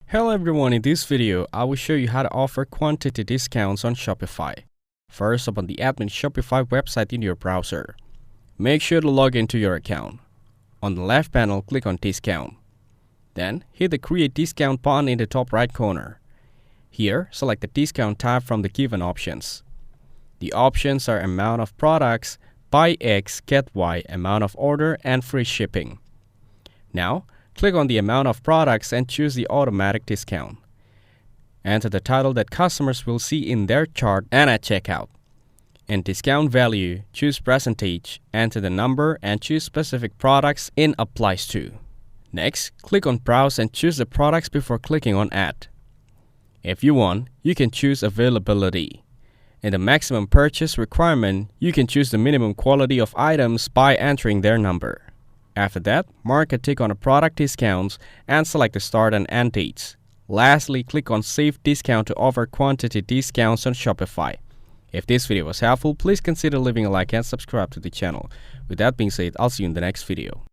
Hello everyone, in this video, I will show you how to offer quantity discounts on Shopify. First, open the admin Shopify website in your browser. Make sure to log into your account. On the left panel, click on Discount. Then, hit the Create Discount button in the top right corner. Here, select the discount type from the given options. The options are amount of products, buy X, get Y, amount of order, and free shipping. Now, click on the amount of products and choose the automatic discount. Enter the title that customers will see in their chart and at checkout. In discount value, choose percentage, enter the number and choose specific products in applies to. Next, click on browse and choose the products before clicking on add. If you want, you can choose availability. In the maximum purchase requirement, you can choose the minimum quality of items by entering their number. After that, mark a tick on the product discounts and select the start and end dates. Lastly, click on Save Discount to offer quantity discounts on Shopify. If this video was helpful, please consider leaving a like and subscribe to the channel. With that being said, I'll see you in the next video.